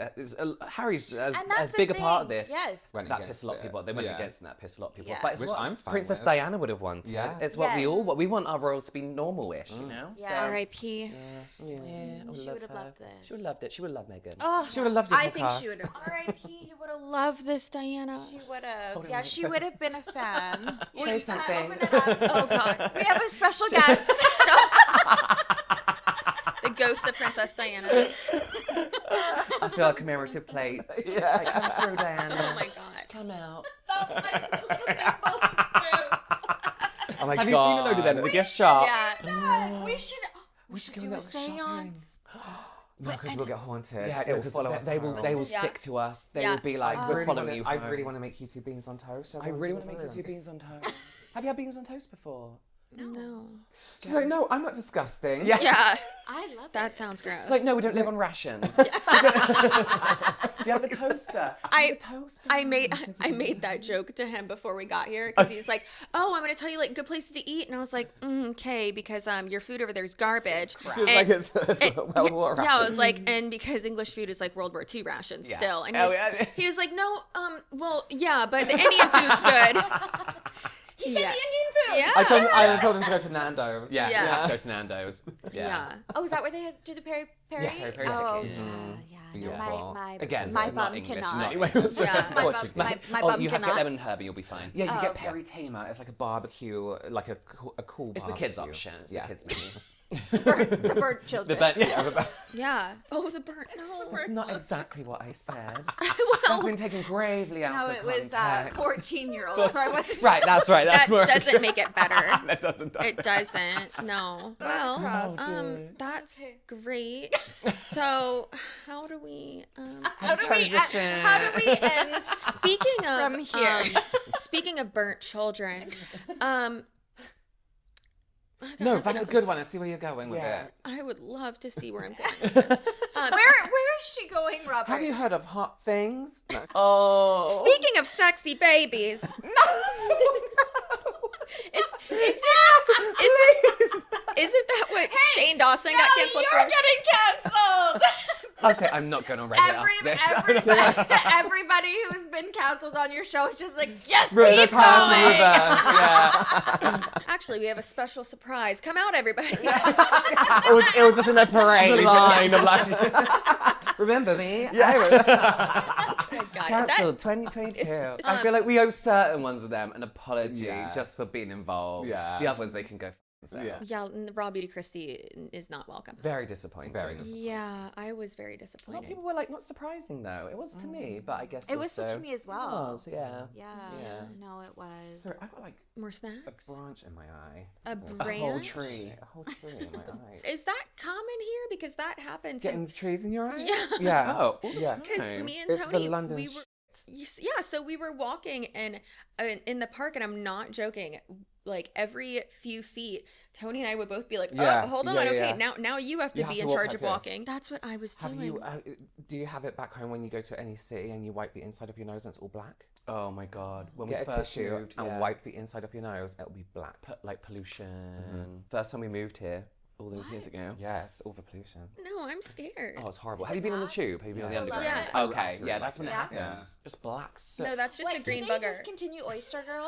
Harry's And that's as the big a part of thing. this. Yes. Went That against pissed a lot of it. people. They went Yeah. against and that pissed a lot of people. Yeah. But it's Which what I'm fine Princess with. Diana would have wanted. Yeah. It's what we all Yes. want. We want our royals to be normal-ish, you know? Yes. R.I.P. She would have loved this. She would have loved it. She would have loved Meghan. Oh, She would have loved it. I think she would have. R.I.P. You would have loved this, Diana. She would have. Yeah, she would have been a fan. Say something. Open it up. Oh God. We have a special guest. The ghost of Princess Diana. I feel like commemorative plates. Yeah. Like, come through, Diana. Oh my God. Come out. Oh my Have God. you seen a load of them at the gift shop? Yeah. We should go do a a little shopping. seance. No, because we'll get haunted. Yeah, it will because follow us. they will home. stick to us. They Yeah. will be like, I we're really following wanna- you I home. really want to make you two beans on toast. Shall I we really do want to it make for you two beans on toast. Have you had beans on toast before? No. She's like, no, I'm not disgusting. Yeah. Yeah. I love That it. sounds gross. It's like, no, we don't live on rations. Do you have a toaster? I made that joke to him before we got here because he's like, "Oh, I'm gonna tell you like good places to eat," and I was like, "Okay," because your food over there is garbage. She was like, it's World War Yeah, I was rations. like, and because English food is like World War II rations Yeah. still, and Oh, he's, yeah. he was like, "No, well, yeah, but the Indian food's good." He said Yeah. the Indian food. Yeah. I told him to go to Nando's. Yeah, Yeah. you have to go to Nando's. Yeah. Oh, is that where they do the peri peri? Yes, peri-peri Oh, chicken. yeah. Beautiful. My Again, my not bum English, cannot. not- Yeah. My bum, Portuguese. my Oh, bum you have to cannot. get lemon and herb and you'll be fine. Yeah, you Oh, get okay. peri tamer. It's like a barbecue, like a cool It's the barbecue. kids' option. It's Yeah. the kids' menu. The burnt children. Yeah. Oh, the burnt. No. Not exactly what I said. That's been taken gravely out No, of it was context. 14-year-olds, so I wasn't Right, that's right. That's That more doesn't make it better. That doesn't. It doesn't. No. Well, that's great. So, how do we? How do we end? Speaking of From here. speaking of burnt children, No, that's a good one. Let's see where you're going with it. I would love to see where I'm going with this. Where is she going, Robert? Have you heard of hot things? No. Oh. Speaking of sexy babies. Isn't that what Shane Dawson got canceled for? You're getting canceled. I'll say I'm not going on Reddit after this. Everybody who's been canceled on your show is just like, just keep They're going. passing with us, yeah. Actually, we have a special surprise. Come out, everybody. it was just in a parade. Line of like, remember me? Yeah. Good God. Cancelled 2022. I feel like we owe certain ones of them an apology just for being involved. Yeah. The other ones they can go Yeah, Raw Beauty Christie is not welcome. Very disappointing. Yeah, I was very A lot of disappointed. people were like, not surprising though. It was to me, but I guess It was also, to me as well. It was, yeah. Yeah. No, it was. Sorry, I've got like More a snacks? branch in my eye. A Something- branch? A whole tree. A whole tree in my eye. Is that common here? Because that happens. Getting trees in your eyes? Yeah. Yeah. Oh, yeah. Because me and It's the Tony, London we were, yeah. So we were walking and in the park, and I'm not joking. Like every few feet, Tony and I would both be like, Yeah, "Oh, hold on, yeah, okay, yeah. now you have to You be have to in walk charge like of this. walking." That's what I was doing. Have you? Do you have it back home when you go to any city and you wipe the inside of your nose and it's all black? Oh my god. When Get we a first tissue moved and wipe the inside of your nose. It'll be black. like pollution. First time we moved here, all those years ago. Yes, all the pollution. No, I'm scared. Oh, it's horrible. Have you been on the tube? Have you been on the Yeah. underground? Yeah. Okay, Absolutely. yeah, that's when it Yeah. happens. Just black soot. No, that's just a green did they bugger. just continue Oyster Girl?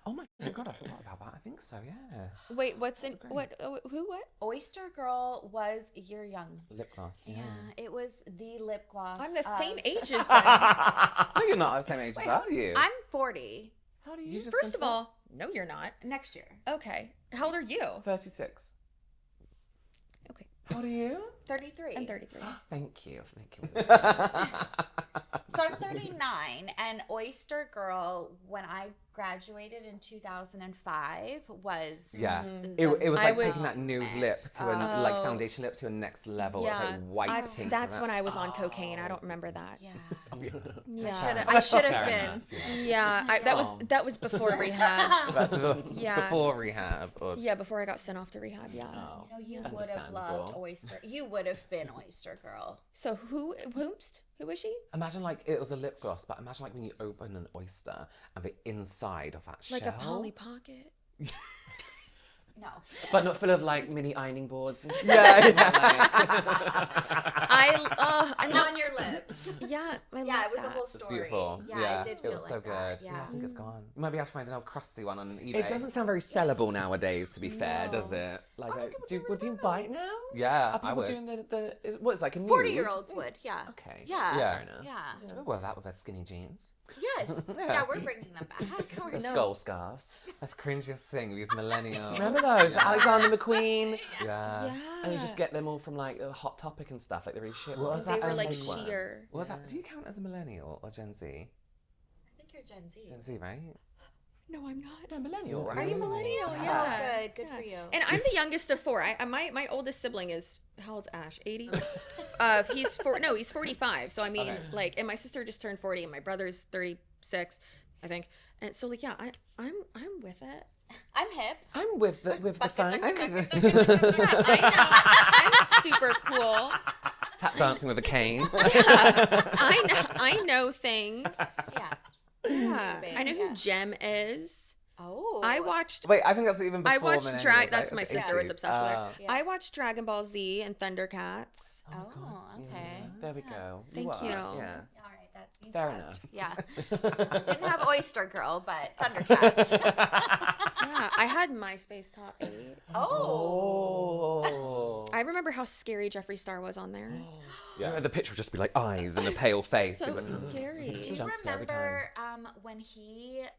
Oh my god, I forgot about that. I think so, yeah. Wait, what's in what? Who? What? Oyster Girl was You're Young. Lip gloss. Yeah, it was the lip gloss. I'm the same of- age as them. No, you're not the same age as How us. are you? I'm 40 How do You just First said of all, no, you're not. next year. Okay, how old are you? 36. Okay, How old are you? 33. I'm 33. Thank you. So I'm 39, and Oyster Girl, when I graduated in 2005, was Yeah. the It was I like was- taking that nude lip to a like foundation lip to a next level. It was like white pink. That's when I was on cocaine. I don't remember that. Yeah, Yeah, I should have Fair been. enough, yeah. That was before rehab. That's Yeah. before rehab. Or... Yeah, before I got sent off to rehab. Yeah. You would have loved Oyster. You would have been Oyster Girl. So who is she? Imagine like it was a lip gloss, but imagine like when you open an oyster and the inside of that Like shell. a Polly Pocket? No. But not full of like mini ironing boards and stuff. And on your lips. Yeah, I Yeah, love it was a that. whole It's story. beautiful. Yeah, it did feel was like so that. good. Yeah. I think it's gone. You might be able to find an old crusty one on eBay. It doesn't sound very sellable nowadays, to be fair, does it? Like, would people buy it now? Yeah, Are I people would. doing what is like a nude? 40-year-olds would, yeah. Okay. Yeah. Yeah. Fair enough. Yeah. Oh, well, that with their skinny jeans. Yes. Yeah, we're bringing them back. The skull scarves. That's cringiest thing. These millennials. Remember those? The Alexander McQueen. Yeah. And you just get them all from like a Hot Topic and stuff, like the really shit What ones. was They were like fake ones. sheer. What was that? Do you count as a millennial or Gen Z? I think you're Gen Z. Gen Z, right? No, I'm not. No, millennial, right? Are you millennial? Oh, Yeah. good for you. And I'm the youngest of four. My oldest sibling is, how old's Ash? 80. He's 45. So I mean, like, and my sister just turned 40, and my brother's 36, I think. And so like, yeah, I'm with it. I'm hip. I'm with the phone. Yeah, I know. I'm super cool. Tap dancing with a cane. I know things. Yeah. Yeah. I know who Jem is. Oh. I watched. Wait, I think that's even before I watched millennials, Drag. right? That's my It's sister was 80s. obsessed with it. Yeah. I watched Dragon Ball Z and Thundercats. Oh, okay. There we go. Thank are. you. Yeah. All right, that you Fair passed. enough. Yeah. Didn't have Oyster Girl, but Thundercats. Yeah, I had MySpace top 8. Oh. I remember how scary Jeffree Star was on there. Yeah. The picture would just be like eyes and a pale face. So It was- scary. Do you Jump scare every remember when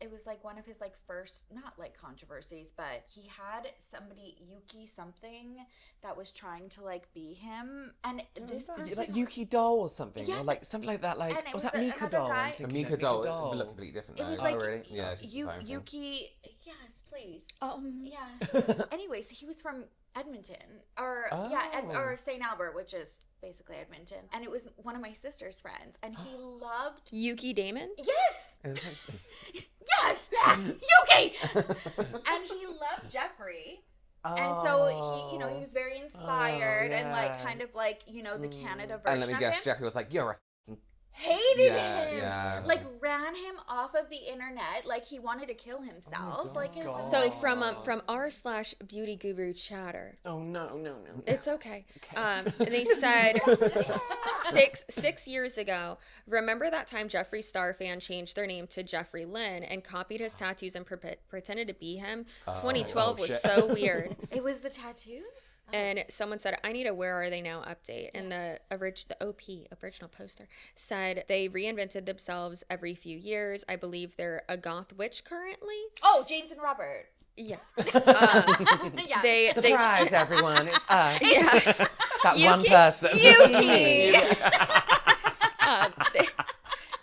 it was like one of his like first, not like controversies, but he had somebody, Yuki something, that was trying to like be him, and this person, like Yuki doll or something, Yes. or like something like that. Like And it was was that Mika another doll? guy- I'm A thinking Mika of doll would look completely different. it was though. like really? Yeah, she's fine. Yuki. Yes, please. Um, Yes. Anyways, he was from Edmonton, or or St. Albert, which is basically Edmonton, and it was one of my sister's friends, and he loved. Yuki Damon? Yes, yes, Yuki, and he loved Jeffree. And so he, he was very inspired and like kind of like, the Canada version And let me of guess, him. Jeffrey was like, "You're a Hated him. Yeah. Like ran him off of the internet. Like he wanted to kill himself. Like his So from r/beauty guru chatter. Oh no. It's okay. They said 6 years ago, remember that time Jeffree Star fan changed their name to Jeffrey Lynn and copied his tattoos and pretended to be him? 2012 was so weird. It was the tattoos? And someone said, I need a Where Are They Now update. And the original poster, said they reinvented themselves every few years. I believe they're a goth witch currently. Oh, James and Robert. Yes. Yeah. Surprise, everyone. It's us. Yeah. That one person.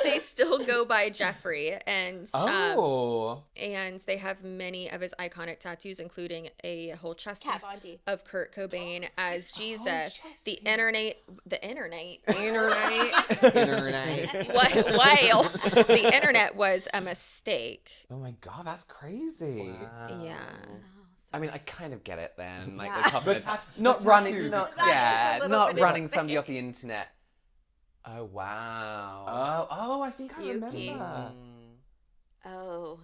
They still go by Jeffrey, and and they have many of his iconic tattoos, including a whole chest piece of Kurt Cobain as Jesus. The internet. The internet was a mistake. Oh my god, that's crazy. Wow. Yeah. I mean, I kind of get it then. Like Yeah. the confidence. Not the running, tattoos not, is That is a little not bit running insane. somebody off the internet. Oh wow. Oh, I think I Yuki. remember. Oh.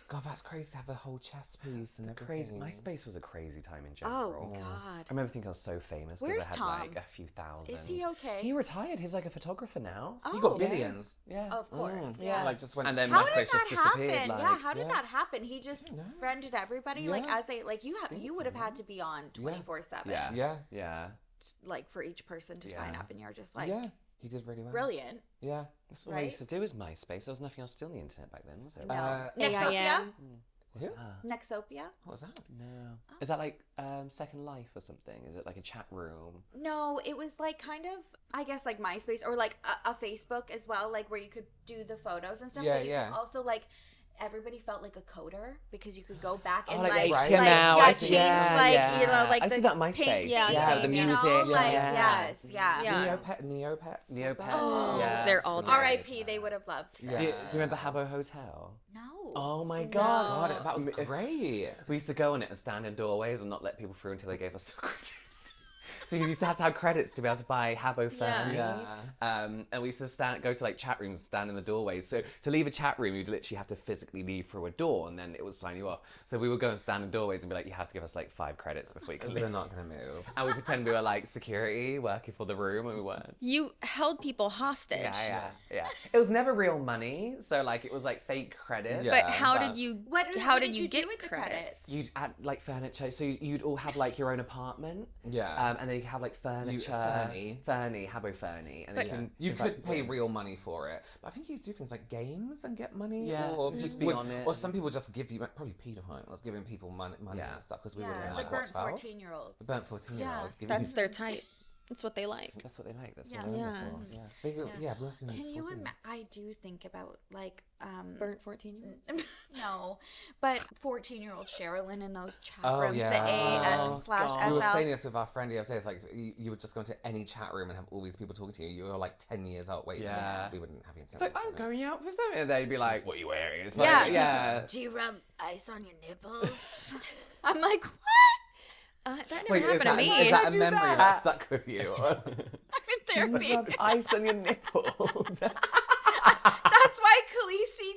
God, that's crazy to have a whole chest piece and Crazy. everything. MySpace was a crazy time in Oh, general. God. I remember thinking I was so famous because Where's I had Tom? like a few thousand. Is he okay? He retired. He's like a photographer now. Oh. You got billions. Yeah. Of course. Mm. Yeah. Like just when And then How MySpace did just that disappeared. happen? Like, Yeah, how did that happen? He just No. friended everybody. Like Yeah. as they like you would have had to be on 24/7. Yeah. Yeah. Yeah. Like for each person to sign Yeah. up, and you're just like Yeah. He did really well. brilliant. Yeah. That's all I used to do was MySpace. There was nothing else to do on the internet back then, was there? No. AIM. Nexopia. What's Who? that? Nexopia. What was that? No. Is that like Second Life or something? Is it like a chat room? No, it was like kind of, I guess, like MySpace or like a Facebook as well, like where you could do the photos and stuff. Yeah, but you yeah. could also like. Everybody felt like a coder because you could go back and Oh, like like, HTML, I change see. Yeah, like yeah. you know like I the see that on MySpace. pink, Yeah, the same, you know, music. like yeah. yes, yeah. Yeah. Neopets. Neopets. Oh. Yeah. They're all dead. R.I.P. They would have loved. Yeah. Do you remember Habbo Hotel? No. Oh my No. god. God, that was great. We used to go on it and stand in doorways and not let people through until they gave us credits. So you used to have credits to be able to buy Habbo Fernie. Yeah. And we used to go to like chat rooms and stand in the doorways. So to leave a chat room, you'd literally have to physically leave through a door and then it would sign you off. So we would go and stand in doorways and be like, you have to give us like 5 credits before you can They're leave. not gonna move. And we pretend we were like security working for the room and we weren't. You held people hostage. Yeah. It was never real money. So like it was like fake credit. Yeah. But how but- did you? What How what did you do get with the credits? You'd add like furniture, so you'd all have like your own apartment. Yeah. And then you'd have like furniture. Fernie, Habbo Fernie. And then But- you You can could pay real money for it, but I think you do things like games and get money. Yeah, or just be on it Or and- some people just give you probably paedophile was giving people money Yeah. and stuff because we Yeah, were like like burnt what 12? 14-year-olds. The burnt 14-year-olds. Yeah. That's their type. That's what they like. That's what they like. That's Yeah. what they're Yeah. looking for. Yeah. They go, yeah, we're asking Can you 14. imagine? I do think about like Burnt 14-year-old. no, but 14-year-old Sherilyn in those chat Oh, rooms, yeah. the A Oh, slash God. We were saying SL. this with our friend the other day. It's like you would just go into any chat room and have all these people talking to you. You were like 10 years old. Wait, Yeah. we wouldn't have you. It's like, I'm going out for something. And they'd be like, what are you wearing? It's Yeah. like, yeah. Do you rub ice on your nipples? I'm like, what? That never Wait, happened to me. Is that a do memory that? that stuck with you? I'm in therapy. Rub ice on your nipples. That's why Khaleesi.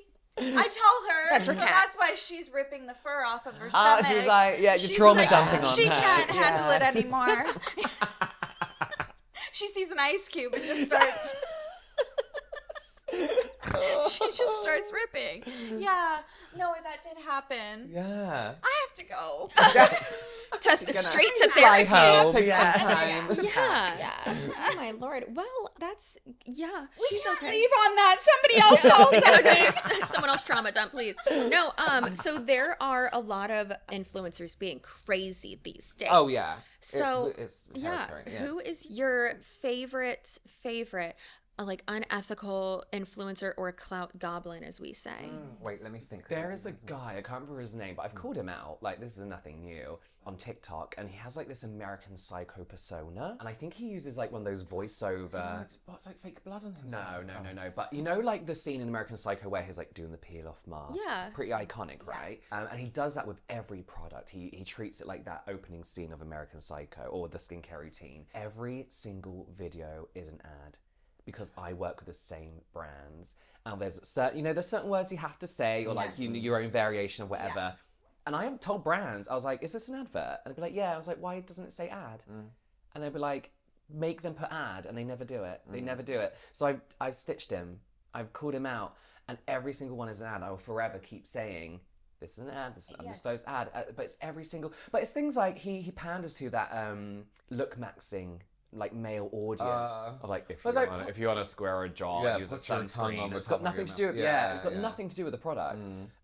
I tell her. That's her so cat. That's why she's ripping the fur off of her Ah, stomach. she's like, yeah, you're She's trauma like, dumping on she her. can't handle Yeah, it she's- anymore. She sees an ice cube and just starts. She just starts ripping. Yeah. No, that did happen. yeah. I have to go. Straight to Fly therapy. home. Take Yeah. some time. Yeah. Yeah. Oh my lord. Well, that's We she's can't okay. leave on that. Somebody else solves it. Someone else trauma dump, please. No, so there are a lot of influencers being crazy these days. Oh yeah. So it's yeah, territory. who is your favorite like unethical influencer or a clout goblin, as we say? Wait, let me think. There is a guy, I can't remember his name, but I've called him out, like this is nothing new, on TikTok, and he has like this American Psycho persona, and I think he uses like one of those voiceover... What's like fake blood on himself? No. But you know like the scene in American Psycho where he's like doing the peel off mask? Yeah. It's pretty iconic, right? And he does that with every product. He treats it like that opening scene of American Psycho or the skincare routine. Every single video is an ad. Because I work with the same brands, and there's certain words you have to say, or like your own variation of whatever. Yeah. And I have told brands, I was like, "Is this an advert?" And they'd be like, "Yeah." I was like, "Why doesn't it say ad?" And they'd be like, "Make them put ad," and they never do it. They never do it. So I've stitched him. I've called him out, and every single one is an ad. I will forever keep saying, "This is an ad. This is an undisclosed ad." But it's every single. But it's things like he panders to that look maxing. Like male audience of like if you want to square a jaw, use a sunscreen. It's got nothing to do with it's got nothing to do with the product.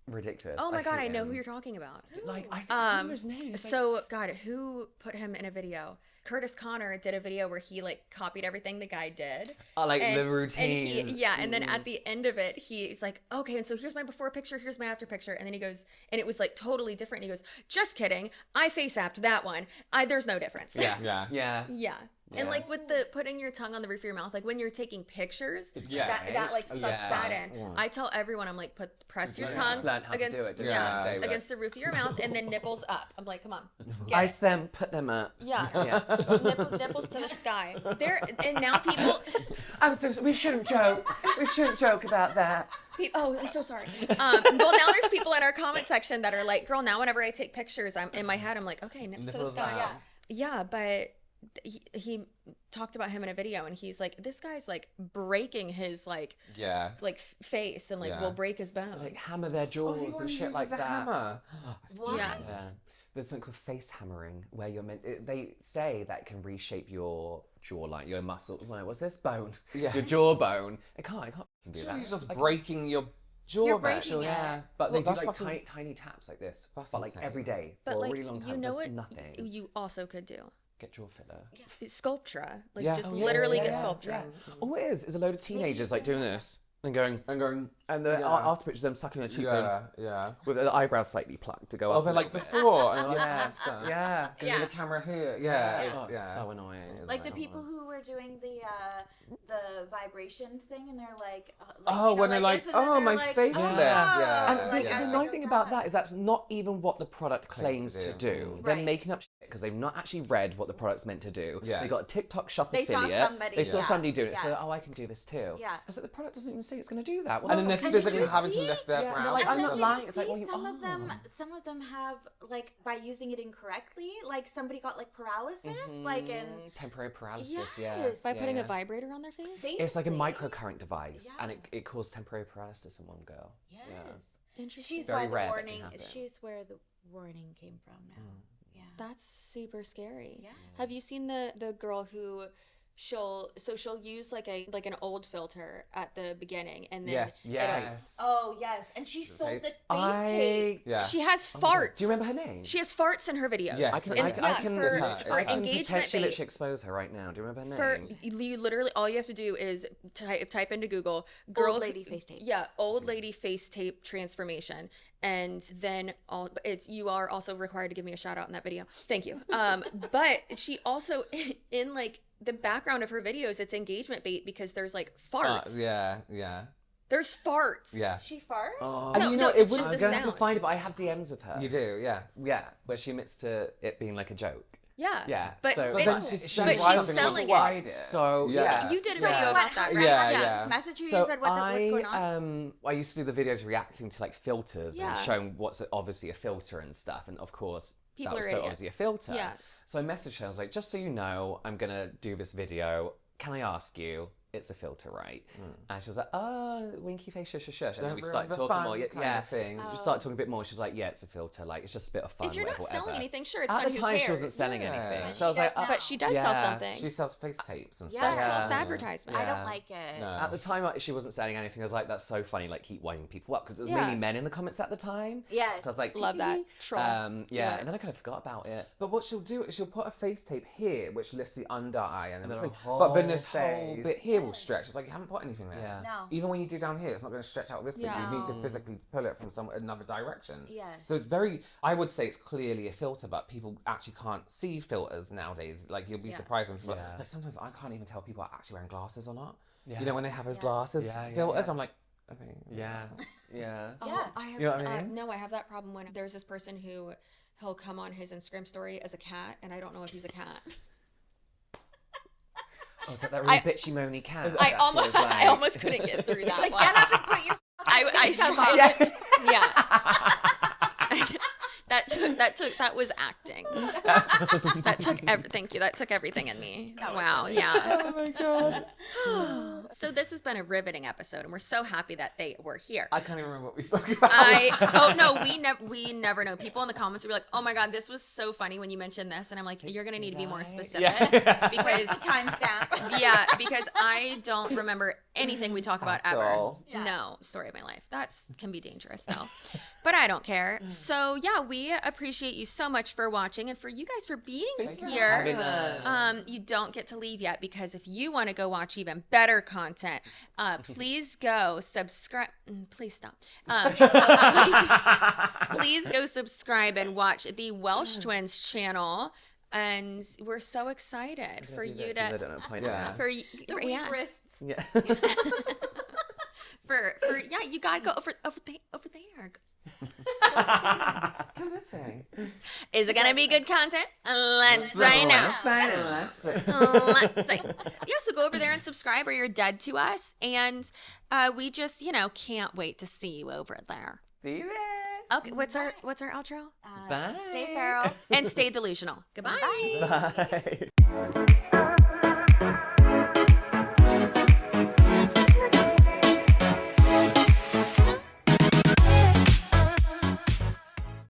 Ridiculous. Oh my god, I know who you're talking about. Like I don't remember his name. So God, who put him in a video? Curtis Connor did a video where he like copied everything the guy did. The routine. And then at the end of it, he's like, okay, and so here's my before picture, here's my after picture, and then he goes, and it was like totally different. And he goes, just kidding, I face apped that one. There's no difference. Yeah. And like with the putting your tongue on the roof of your mouth, like when you're taking pictures, that like sucks that in. I tell everyone, I'm like, press your tongue against against the roof of your mouth, and then nipples up. I'm like, come on, ice them, put them up. Nipples to the sky. And now people. We shouldn't joke. We shouldn't joke about that. Oh, I'm so sorry. Well, now there's people in our comment section that are like, girl, now whenever I take pictures, I'm in my head, I'm like, okay, nipples to the sky. Yeah, but. He talked about him in a video, and he's like, this guy's like breaking his like face, and like will break his bones, like hammer their jaws and shit like that. Hammer. What? Yeah. There's something called face hammering where you're they say that can reshape your jawline, your muscle. What's this bone? Yeah. Your jawbone. I can't do that. You're just breaking your jaw. You're breaking it. But they do like tiny taps like this, but like every day for a really long time. You know what? Nothing. You also could do. Get jaw filler. Sculptra. Like just literally get Sculptra. Yeah. All it is a load of teenagers like doing this and going, and the after pictures of them sucking their cheekbone. With the eyebrows slightly plucked to go up. Oh, they're like before. And the camera here. It's so annoying. Like the people who were doing the vibration thing, and they're like, when they're like, my face lift. And the annoying thing about that is that's not even what the product claims to do. They're making up shit because they've not actually read what the product's meant to do. They got a TikTok shop affiliate. They saw somebody doing it, so I can do this too. I was like, the product doesn't even say it's going to do that. And then they're physically having to lift their brows. Like, I'm not lying. It's like, some of them have like by using it incorrectly, like somebody got like paralysis, like in temporary paralysis. By putting a vibrator on their face. Basically. It's like a microcurrent device, and it caused temporary paralysis in one girl. Yes. Interesting. She's Very where the rare warning. She's where the warning came from now. That's super scary. Yeah. Have you seen the girl who she'll use like an old filter at the beginning, and then Oh yes, and she sold the face tape. Yeah. She has farts. Do you remember her name? She has farts in her videos. Yeah, I can engagement potentially literally expose her right now. Do you remember her name? You literally all you have to do is type into Google old lady face tape. Yeah, old lady face tape transformation. And then you are also required to give me a shout out in that video. Thank you. But she also in like the background of her videos, it's engagement bait because there's like farts. There's farts. Yeah. She fart? Oh. No, and you know, it's just the sound. I'm going to find it, but I have DMs of her. You do, yeah. Yeah, where she admits to it being like a joke. Yeah. But she's selling it. So you did a video about that, right? Just message you. You said what's going on. I used to do the videos reacting to like filters and showing what's obviously a filter and stuff, and of course people that was are so idiots. obviously a filter. Yeah. So I messaged her. I was like, just so you know, I'm gonna do this video. Can I ask you? It's a filter, right? And she was like, oh, winky face, shush. And then we started talking more. Just started talking a bit more. She was like, yeah, it's a filter. Like, it's just a bit of fun. If you're not selling anything, sure, it's fine. fun. At the time, she wasn't selling anything. So I was like, but she does sell something. She sells face tapes and stuff. That's false advertisement. I don't like it. No. At the time, she wasn't selling anything. I was like, that's so funny. Like, keep winding people up because it was mainly men in the comments at the time. Yes. So I was like, love that. Troll. And then I kind of forgot about it. But what she'll do is she'll put a face tape here, which lifts the under eye and then everything. a whole But then this face. whole bit here, will stretch. It's like you haven't put anything there. Yeah. No. Even when you do down here, it's not going to stretch out this bit. Yeah. You need to physically pull it from another direction. Yes. So it's very, I would say it's clearly a filter, but people actually can't see filters nowadays. Like you'll be surprised when people, like sometimes I can't even tell people are actually wearing glasses or not. Yeah. You know, when they have those glasses Yeah, filters, I'm like, okay. Yeah. Yeah. Oh, I have, You know what I mean? no, I have that problem when there's this person who he'll come on his Instagram story as a cat, and I don't know if he's a cat. Oh, is that really bitchy moany cat? I almost couldn't get through that one. Get up and put your I tried. Yeah. That was acting. Thank you. That took everything in me. Wow. Yeah. Oh my god. So this has been a riveting episode, and we're so happy that they were here. I can't even remember what we spoke about. We never know. People in the comments will be like, "Oh my god, this was so funny when you mentioned this," and I'm like, "You're gonna need to be more specific because timestamp." yeah, because I don't remember anything we talk about ever. all. Yeah. No, story of my life. Can be dangerous though, but I don't care. So yeah, we appreciate you so much for watching and for you guys for being here. You don't get to leave yet because if you want to go watch even better content, please go subscribe. Please stop. Please go subscribe and watch the Welsh Twins channel. And we're so excited for you to Wrists. Yeah. you gotta go over there. Come this way. Is it gonna be good content? Let's say now. Let's say. Yeah, so go over there and subscribe or you're dead to us. And we just, can't wait to see you over there. See you there. Okay, what's our outro? Bye. Stay feral. And stay delusional. Goodbye. Bye.